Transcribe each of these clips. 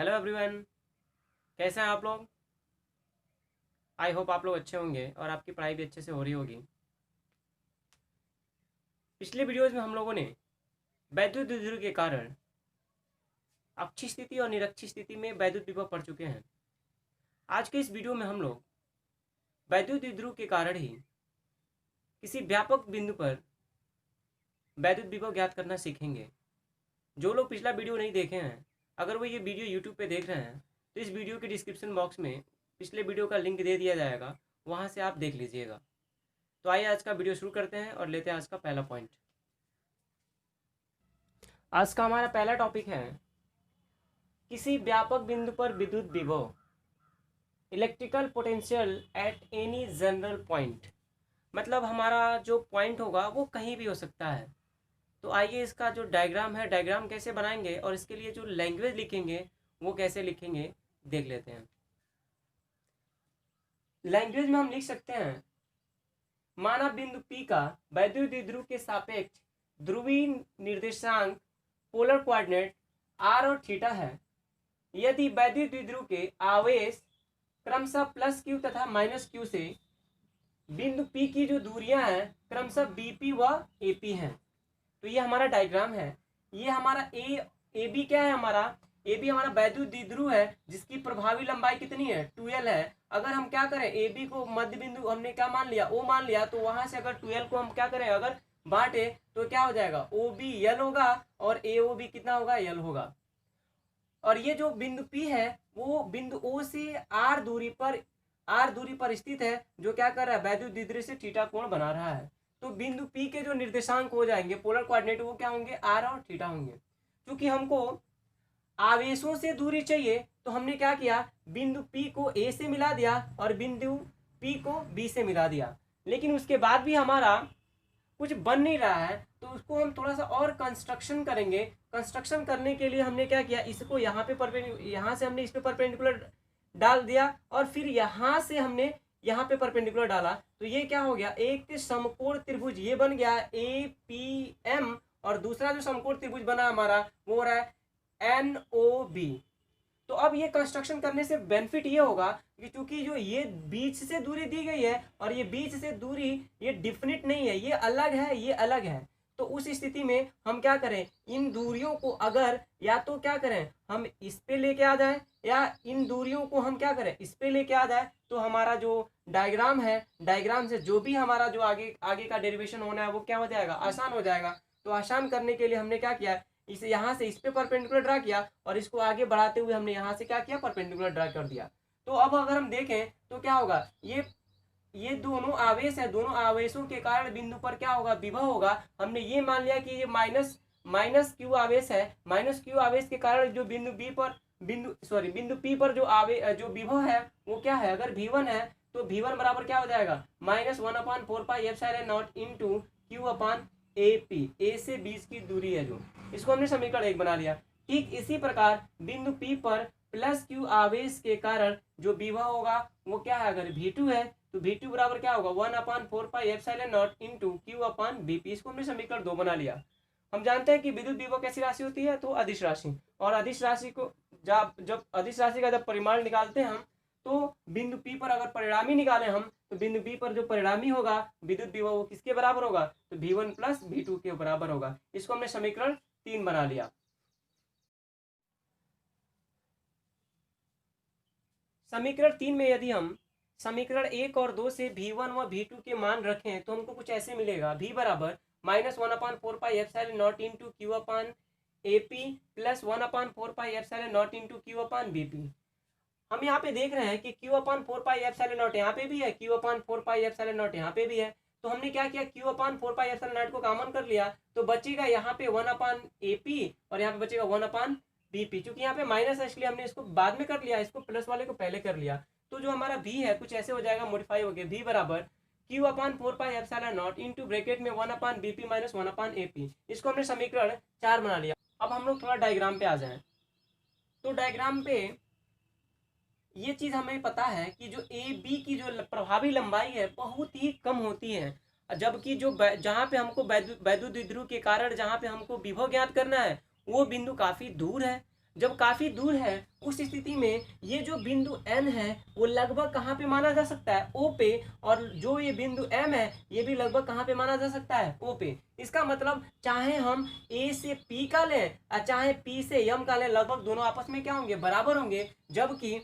Hello everyone, कैसे हैं आप लोग। आई होप आप लोग अच्छे होंगे और आपकी पढ़ाई भी अच्छे से हो रही होगी। पिछले वीडियोस में हम लोगों ने वैद्युत द्विध्रुव के कारण अक्षीय स्थिति और निरक्षीय स्थिति में वैद्युत विभव पढ़ चुके हैं। आज के इस वीडियो में हम लोग वैद्युत द्विध्रुव के कारण ही किसी व्यापक बिंदु पर वैद्युत विभव ज्ञात करना सीखेंगे। जो लोग पिछला वीडियो नहीं देखे हैं, अगर वो ये वीडियो यूट्यूब पे देख रहे हैं तो इस वीडियो के डिस्क्रिप्शन बॉक्स में पिछले वीडियो का लिंक दे दिया जाएगा, वहाँ से आप देख लीजिएगा। तो आइए आज का वीडियो शुरू करते हैं और लेते हैं आज का पहला पॉइंट। आज का हमारा पहला टॉपिक है किसी व्यापक बिंदु पर विद्युत विभव, electrical potential at any general point. मतलब हमारा जो पॉइंट होगा वो कहीं भी हो सकता है। तो आइए इसका जो डायग्राम है, डायग्राम कैसे बनाएंगे और इसके लिए जो लैंग्वेज लिखेंगे वो कैसे लिखेंगे देख लेते हैं। लैंग्वेज में हम लिख सकते हैं, माना बिंदु P का वैद्युत द्विध्रुव के सापेक्ष ध्रुवीय निर्देशांक पोलर कोऑर्डिनेट r और थीटा है। यदि वैद्युत द्विध्रुव के आवेश क्रमशः +q तथा -q से बिंदु P की जो दूरियां हैं क्रमशः BP व AP हैं। तो ये हमारा डायग्राम है। ये हमारा AB क्या है, हमारा AB हमारा वैद्युत द्विध्रुव है जिसकी प्रभावी लंबाई कितनी है, 2l है। अगर हम क्या करें, AB को मध्य बिंदु हमने क्या मान लिया, O मान लिया, तो वहां से अगर 2l को हम क्या करें, अगर बांटे तो क्या हो जाएगा, OB l होगा और AOB कितना होगा, l होगा। और ये जो बिंदु P है वो बिंदु O से r दूरी पर स्थित है, जो क्या कर रहा है, वैद्युत द्विध्रुव से थीटा कोण बना रहा है। तो बिंदु P के जो निर्देशांक हो जाएंगे पोलर कोऑर्डिनेट, वो क्या होंगे, r और थीटा होंगे। क्योंकि हमको आवेशों से दूरी चाहिए तो हमने क्या किया, बिंदु P को A से मिला दिया और बिंदु P को B से मिला दिया। लेकिन उसके बाद भी हमारा कुछ बन नहीं रहा है, तो उसको हम थोड़ा सा और कंस्ट्रक्शन करेंगे। कंस्ट्रक्शन करने के लिए हमने क्या किया, इसको यहाँ पे यहाँ से हमने इस पे परपेंडिकुलर डाल दिया और फिर यहाँ से हमने यहाँ पे परपेंडिकुलर डाला। तो ये क्या हो गया, एक समकोण त्रिभुज ये बन गया APM और दूसरा जो समकोण त्रिभुज बना हमारा वो हो रहा है NOB। तो अब ये कंस्ट्रक्शन करने से बेनिफिट ये होगा कि चूंकि जो ये बीच से दूरी दी गई है और ये बीच से दूरी ये डिफिनिट नहीं है, ये अलग है, ये अलग है। तो उस स्थिति में हम क्या करें, इन दूरियों को अगर या तो क्या करें, हम इस पे लेके आ जाए या इन दूरियों को हम क्या करें, इस पे लेके आ जाए। तो हमारा जो डायग्राम है, डायग्राम से जो भी हमारा जो आगे आगे का डेरिवेशन होना है वो क्या हो जाएगा, आसान हो जाएगा। तो आसान करने के लिए हमने क्या किया, इसे यहाँ से इस पे परपेंडिकुलर ड्रा किया और इसको आगे बढ़ाते हुए हमने यहाँ से क्या किया, परपेंडिकुलर ड्रा कर दिया। तो अब अगर हम देखें तो क्या होगा, ये दोनों आवेश है, दोनों आवेशों के कारण बिंदु पर क्या होगा, विभव होगा। हमने ये मान लिया कि ये माइनस क्यू आवेश है। माइनस क्यू आवेश के कारण जो बिंदु P पर जो विभव है वो क्या है, अगर V1 है तो V1 बराबर क्या हो जाएगा, -1/4πε0 इंटू Q/AP। A से बीच की दूरी है जो, इसको हमने समीकरण 1 बना लिया। ठीक इसी प्रकार बिंदु P पर +q आवेश के कारण जो विभव होगा वो क्या है, अगर V2 है तो V2 बराबर क्या होगा, 1/4πε0 इंटू Q/BP। इसको हमने समीकरण 2 बना लिया। हम जानते हैं कि विद्युत विभव कैसी राशि होती है, तो अदिश राशि। और अदिश राशि को जब अदिश राशि का जब परिमाण निकालते हैं हम, तो बिंदु P पर अगर परिणामी निकालें हम, तो बिंदु B पर जो परिणामी होगा विद्युत विभव वो किसके बराबर होगा, तो V1 + V2 के बराबर होगा। इसको हमने समीकरण 3 बना लिया। समीकरण 3 में यदि हम समीकरण 1 और 2 से V1 व V2 के मान रखें तो हमको कुछ ऐसे मिलेगा, V बराबर -1/4πε0 into Q/AP plus 1/4πε0 into Q/BP। हम यहाँ पे देख रहे हैं कि Q/4πε0 यहाँ पे भी है, Q/4πε0 यहाँ पे भी है। तो हमने क्या किया, Q/4πε0 को कॉमन कर लिया, तो बचेगा यहाँ पे 1/AP और यहाँ पे बचेगा 1/BP। क्योंकि यहाँ पे माइनस है इसलिए हमने इसको बाद में कर लिया, इसको प्लस वाले को पहले कर लिया। तो जो हमारा V है कुछ ऐसे हो जाएगा, मॉडिफाई हो गया, V बराबर Q/4πε0 इंटू ब्रैकेट में 1/BP माइनस 1/AP। इसको हमने समीकरण 4 बना लिया। अब हम लोग थोड़ा डायग्राम पे आ जाएं। तो डायग्राम पे ये चीज हमें पता है कि जो AB की जो प्रभावी लंबाई है बहुत ही कम होती है, जबकि जो जहाँ पे हमको वैद्युत द्विध्रुव के कारण जहाँ पे हमको विभव ज्ञात करना है वो बिंदु काफी दूर है। जब काफी दूर है उस स्थिति में ये जो बिंदु N है वो लगभग कहाँ पे माना जा सकता है, O पे, और जो ये बिंदु M है ये भी लगभग कहाँ पे माना जा सकता है, O पे। इसका मतलब चाहे हम A से P का लें या चाहे P से M का लें, लगभग दोनों आपस में क्या होंगे, बराबर होंगे। जबकि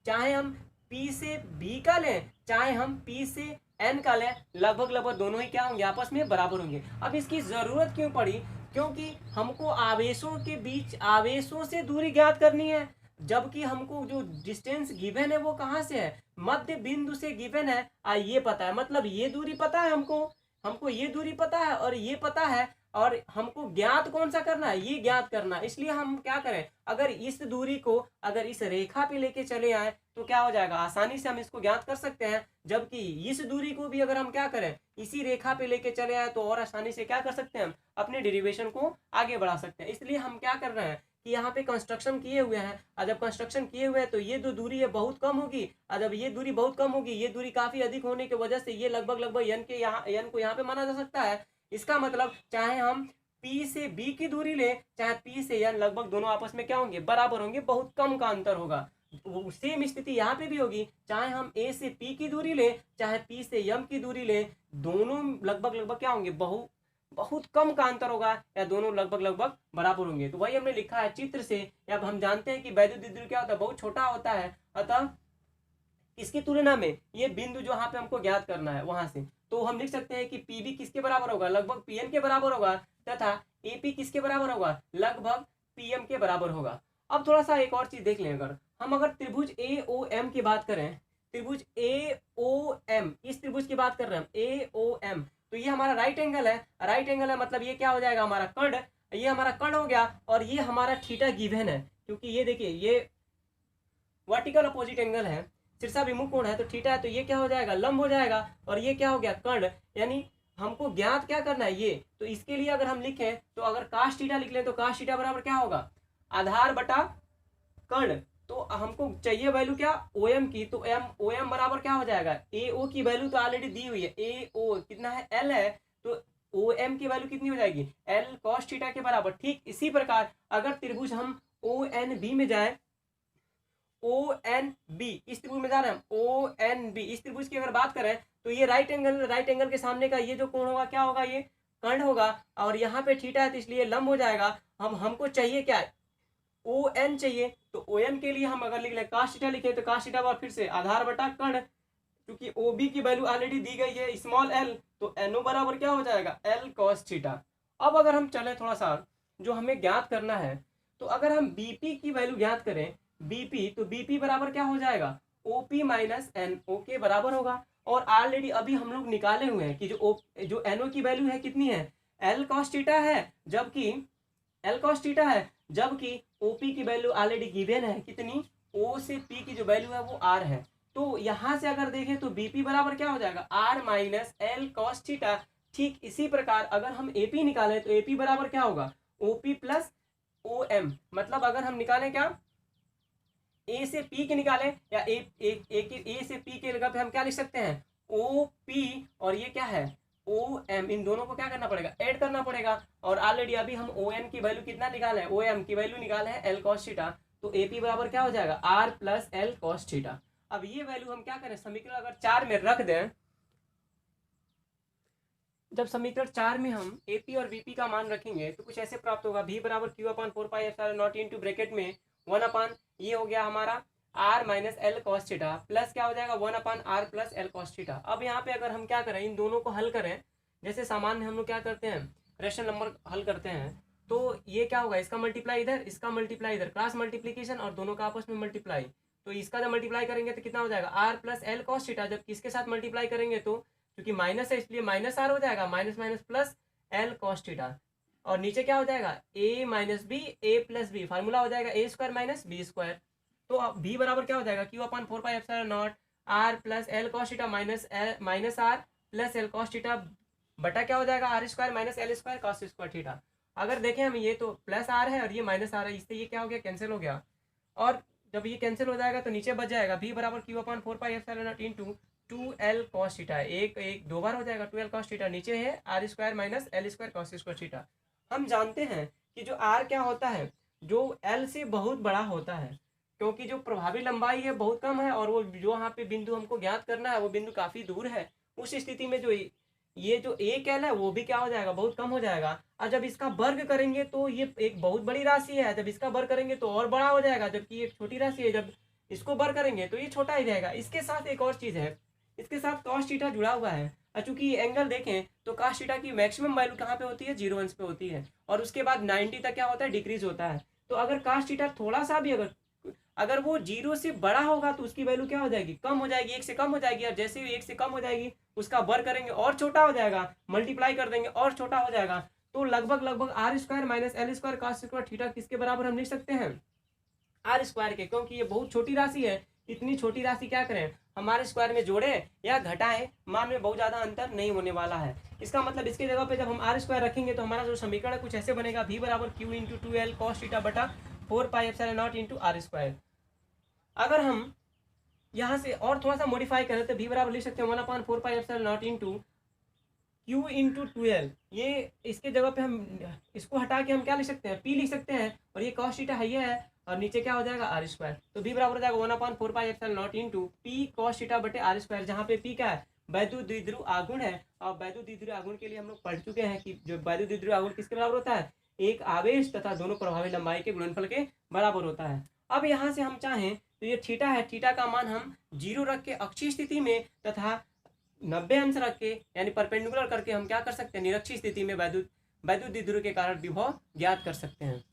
चाहे हम P से B का लें चाहे हम P से N का लें, लगभग लगभग दोनों ही क्या होंगे, आपस में बराबर होंगे। अब इसकी जरूरत क्यों पड़ी, क्योंकि हमको आवेशों के बीच आवेशों से दूरी ज्ञात करनी है, जबकि हमको जो डिस्टेंस गिवन है वो कहाँ से है, मध्य बिंदु से गिवन है। ये पता है, मतलब ये दूरी पता है हमको, हमको ये दूरी पता है और ये पता है, और हमको ज्ञात कौन सा करना है, ये ज्ञात करना है। इसलिए हम क्या करें, अगर इस दूरी को अगर इस रेखा पे लेके चले आए तो क्या हो जाएगा, आसानी से हम इसको ज्ञात कर सकते हैं। जबकि इस दूरी को भी अगर हम क्या करें, इसी रेखा पे लेके चले आए तो और आसानी से क्या कर सकते हैं, हम अपने डेरिवेशन को आगे बढ़ा सकते हैं। इसलिए हम क्या कर रहे हैं कि यहाँ पे कंस्ट्रक्शन किए हुए हैं, और जब कंस्ट्रक्शन किए हुए हैं तो ये जो दूरी है बहुत कम होगी, और जब ये दूरी बहुत कम होगी, ये दूरी काफी अधिक होने की वजह से ये लगभग लगभग n को यहाँ पे माना जा सकता है। इसका मतलब चाहे हम P से B की दूरी ले चाहे P से N, लगभग दोनों आपस में क्या होंगे, बराबर होंगे, बहुत कम का अंतर होगा। सेम स्थिति यहाँ पे भी होगी, चाहे हम A से P की दूरी ले चाहे P से M की दूरी ले, दोनों लगभग लगभग क्या होंगे, बहुत कम का अंतर होगा, या दोनों लगभग लगभग बराबर होंगे। तो वही हमने लिखा है चित्र से। अब हम जानते हैं कि वैद्युत द्विध्रुव क्या होता है, बहुत छोटा होता है, अतः इसकी तुलना में ये बिंदु जो यहाँ पे हमको ज्ञात करना है वहां से, तो हम लिख सकते हैं कि PB किसके बराबर होगा, लगभग PN के बराबर होगा, तथा AP किसके बराबर होगा, लगभग PM के बराबर होगा। अब थोड़ा सा एक और चीज देख लें, अगर त्रिभुज AOM की बात करें, त्रिभुज AOM, इस त्रिभुज की बात कर रहे हैं हम AOM, तो ये हमारा राइट एंगल है, मतलब ये क्या हो जाएगा, हमारा कर्ण, ये हमारा कर्ण हो गया, और ये हमारा थीटा गिवन है, क्योंकि ये देखिए ये वर्टिकल अपोजिट एंगल है, शीर्षाभिमुख कोण है, तो थीटा है, तो ये क्या हो जाएगा, लंब हो जाएगा, और ये क्या हो गया, कर्ण। यानी हमको ज्ञात क्या करना है ये, तो इसके लिए अगर हम लिखें तो अगर काश थीटा लिख लें तो काश थीटा बराबर क्या होगा, आधार बटा कर्ण। तो हमको चाहिए वैल्यू क्या, OM की, तो OM बराबर क्या हो जाएगा, AO की वैल्यू तो ऑलरेडी दी हुई है, AO कितना है, L है, तो OM की वैल्यू कितनी हो जाएगी, L cos थीटा के बराबर। ठीक इसी प्रकार अगर त्रिभुज हम ONB में जाए, ONB इस त्रिभुज में जा रहे हैं हम, ONB इस त्रिभुज की अगर बात करें तो ये राइट एंगल के सामने का ये जो कोण होगा क्या होगा, ये कर्ण होगा, और यहाँ पे थीटा है तो इसलिए लंब हो जाएगा। हमको चाहिए क्या, ON चाहिए, तो ON के लिए हम अगर लिख ले cos थीटा लिखे तो cos थीटा फिर से आधार बटा कर्ण, क्योंकि OB की वैल्यू ऑलरेडी दी गई है स्मॉल l, तो NO बराबर क्या हो जाएगा, L cos थीटा। अब अगर हम चले थोड़ा सा जो हमें ज्ञात करना है, तो अगर हम BP की वैल्यू ज्ञात करें, BP, तो BP बराबर क्या हो जाएगा, OP माइनस NO के बराबर होगा। और ऑलरेडी अभी हम लोग निकाले हुए हैं कि जो NO की वैल्यू है कितनी है, L cos थीटा है, जबकि OP की वैल्यू ऑलरेडी गिवन है कितनी, O से P की जो वैल्यू है वो R है। तो यहाँ से अगर देखें तो BP बराबर क्या हो जाएगा, R minus L cos theta. ठीक इसी प्रकार अगर हम AP निकालें तो AP बराबर क्या होगा, OP प्लस OM, मतलब अगर हम निकालें क्या, A से P के निकालें या A से P के जगह पे हम क्या लिख सकते हैं, OP, और ये क्या है OM, इन दोनों को क्या करना पड़ेगा, ऐड करना पड़ेगा। और ऑलरेडी अभी हम OM की वैल्यू कितना निकाले हैं, OM की वैल्यू निकाले हैं L cos थीटा, तो AP बराबर क्या हो जाएगा, R plus L cos theta. अब ये वैल्यू हम क्या करें, समीकरण अगर 4 में रख दें, जब समीकरण 4 में हम AP और BP का मान रखेंगे तो कुछ ऐसे प्राप्त होगा, V बराबर Q/4πε0 इंटू ब्रैकेट में 1 ये हो गया हमारा R minus L cos theta, plus क्या हो जाएगा 1/R plus L cos theta. अब यहाँ पे अगर हम क्या करें, इन दोनों को हल करें, जैसे सामान्य हम लोग क्या करते हैं, रेशनल नंबर हल करते हैं, तो ये क्या होगा, इसका मल्टीप्लाई इधर, इसका मल्टीप्लाई इधर, क्रॉस मल्टीप्लीकेशन, और दोनों का आपस में मल्टीप्लाई। तो इसका जब मल्टीप्लाई करेंगे तो कितना हो जाएगा, R plus L cos theta, जब किसके साथ मल्टीप्लाई करेंगे तो क्योंकि माइनस है इसलिए माइनस R हो जाएगा, minus minus plus L cos theta, और नीचे क्या हो जाएगा, A minus B A plus B, formula हो जाएगा A square minus B square. तो अब V बराबर क्या हो जाएगा, Q/4πε0 R plus L cos theta minus R plus L cos theta बटा क्या हो जाएगा, R square minus L square cos square theta. अगर देखें हम ये तो प्लस R है और ये माइनस R है, इससे ये क्या हो गया, कैंसिल हो गया, और जब ये कैंसिल हो जाएगा तो नीचे बच जाएगा V बराबर Q/4πε0 into 2L cos theta, एक दो बार हो जाएगा 2L cos थीटा, नीचे है R square minus L square cos square theta. हम जानते हैं कि जो R क्या होता है, जो एल से बहुत बड़ा होता है, क्योंकि जो प्रभावी लंबाई है बहुत कम है और वो जो यहाँ पे बिंदु हमको ज्ञात करना है वो बिंदु काफ़ी दूर है। उस स्थिति में जो ये जो एक एल है वो भी क्या हो जाएगा, बहुत कम हो जाएगा। और जब इसका वर्ग करेंगे तो ये एक बहुत बड़ी राशि है, जब इसका वर्ग करेंगे तो और बड़ा हो जाएगा, जबकि एक छोटी राशि है, जब इसको वर्ग करेंगे तो ये छोटा ही रहेगा। इसके साथ एक और चीज़ है, इसके साथ कॉस थीटा जुड़ा हुआ है। और चूंकि ये एंगल देखें तो कॉस थीटा की मैक्सिमम वैल्यू कहाँ पे होती है, 0 अंश पे होती है, और उसके बाद 90 तक क्या होता है, डिक्रीज होता है। तो अगर कॉस थीटा थोड़ा सा भी अगर वो 0 से बड़ा होगा तो उसकी वैल्यू क्या हो जाएगी, कम हो जाएगी, 1 से कम हो जाएगी। और जैसे ही 1 से कम हो जाएगी उसका वर्ग करेंगे और छोटा हो जाएगा, मल्टीप्लाई कर देंगे और छोटा हो जाएगा। तो लगभग लगभग R square minus L square cos square theta किसके बराबर हम लिख सकते हैं, आर स्क्वायर के, क्योंकि ये बहुत छोटी राशि है। इतनी छोटी राशि क्या करें, हमारे स्क्वायर में जोड़े या घटाएं, मान में बहुत ज़्यादा अंतर नहीं होने वाला है। इसका मतलब इसके जगह पे जब हम आर स्क्वायर रखेंगे तो हमारा जो समीकरण है कुछ ऐसे बनेगा, v बराबर Q into 2l cos theta बटा 4 pi epsilon naught into R square. अगर हम यहाँ से और थोड़ा सा मॉडिफाई करें तो v बराबर लिख सकते हैं 1/4 पाई epsilon naught into Q into 12। ये इसके जगह पे हम इसको हटा के हम क्या लिख सकते हैं, p लिख सकते हैं, और ये कॉस थीटा है और नीचे क्या हो जाएगा, आर स्क्वायर। तो v बराबर हो जाएगा 1/4 पाई epsilon naught into P cos theta बटे आर स्क्वायर, जहाँ पे p क्या है, वैद्युत द्विध्रुव आघूर्ण है। और वैद्युत द्विध्रुव आघूर्ण के लिए हम लोग पढ़ चुके हैं कि जो वैद्युत द्विध्रुव आघूर्ण किसके बराबर होता है, एक आवेश तथा दोनों प्रभावी लंबाई के गुणनफल के बराबर होता है। अब यहाँ से हम चाहें तो ये थीटा है, थीटा का मान हम 0 रख के अक्षीय स्थिति में तथा 90 अंश रख के यानी परपेंडिकुलर करके हम क्या कर सकते हैं, निरक्षीय स्थिति में वैद्युत द्विध्रुव के कारण विभव ज्ञात कर सकते हैं।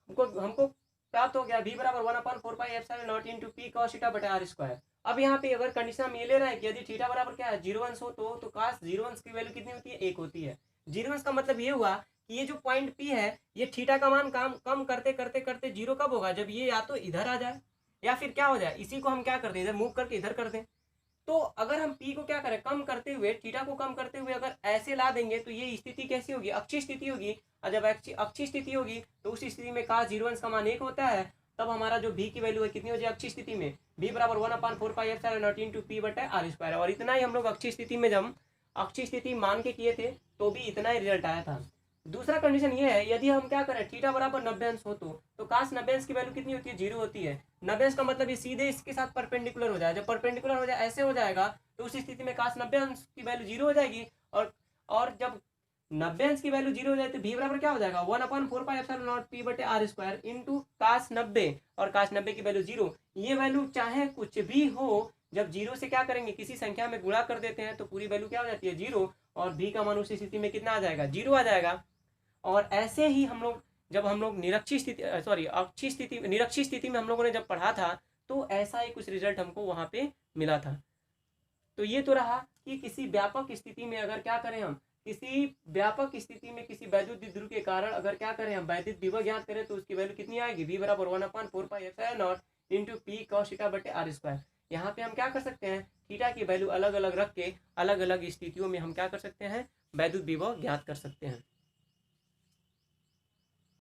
हमको प्राप्त हो गया v बराबर 1/4 पाई epsilon naught into P cos theta बटा आर स्क्वायर। अब यहाँ पे अगर कंडीशन हम ये ले रहे हैं कि यदि थीटा बराबर क्या है, 0 अंश हो तो काश 0 अंश की वैल्यू कितनी होती है, 1 होती है। 0 अंश का मतलब ये हुआ कि ये जो पॉइंट पी है ये थीटा का मान कम करते करते करते 0 कब होगा, जब ये या तो इधर आ जाए या फिर क्या हो जाए, इसी को हम क्या कर दें, इधर मूव करके इधर कर दें। तो अगर हम पी को क्या करें, कम करते हुए, थीटा को कम करते हुए अगर ऐसे ला देंगे तो ये स्थिति कैसी होगी, अक्षीय स्थिति होगी। और जब अक्षीय स्थिति होगी तो उस स्थिति में का 0 अंश का मान 1 होता है, तब हमारा जो v की वैल्यू है कितनी हो जाए अक्षीय स्थिति में, v बराबर 1/4 पाई एप्सिलॉन नॉट इंटू पी बटा आर स्क्वायर। और इतना ही हम लोग अक्षीय स्थिति में जब अक्षीय स्थिति मान के किए थे तो भी इतना ही रिजल्ट आया था। दूसरा कंडीशन ये है, यदि हम क्या करें, थीटा बराबर 90 अंश हो तो काश 90 अंश की वैल्यू कितनी होती है, 0 होती है। 90 अंश का मतलब ये सीधे इसके साथ परपेंडिकुलर हो जाए, जब परपेंडिकुलर हो जाए ऐसे हो जाएगा तो उस स्थिति में काश 90 अंश की वैल्यू 0 हो जाएगी। और जब 90 अंश की वैल्यू 0 हो जाए तो v बराबर क्या हो जाएगा, 1/4 पाई एप्सिलॉन नॉट पी बटे आर स्क्वायर इंटू काश 90, और काश 90 की वैल्यू 0। ये वैल्यू चाहे कुछ भी हो, जब 0 से क्या करेंगे, किसी संख्या में गुणा कर देते हैं तो पूरी वैल्यू क्या हो जाती है, 0, और v का मान उस स्थिति में कितना आ जाएगा, 0 आ जाएगा। और ऐसे ही हम लोग जब हम लोग निरक्षीय स्थिति में हम लोगों ने जब पढ़ा था तो ऐसा ही कुछ रिजल्ट हमको वहाँ पे मिला था। तो ये तो रहा कि किसी व्यापक स्थिति में अगर क्या करें, हम किसी व्यापक स्थिति में किसी वैद्युत द्विध्रुव के कारण अगर क्या करें, हम वैद्युत विभव ज्ञात करें तो उसकी वैल्यू कितनी आएगी, v बराबर 1/4 पाई epsilon naught into P cos theta बटे आर स्क्वायर। यहाँ पे हम क्या कर सकते हैं, थीटा की वैल्यू अलग अलग रख के अलग अलग स्थितियों में हम क्या कर सकते हैं, वैद्युत विभव ज्ञात कर सकते हैं।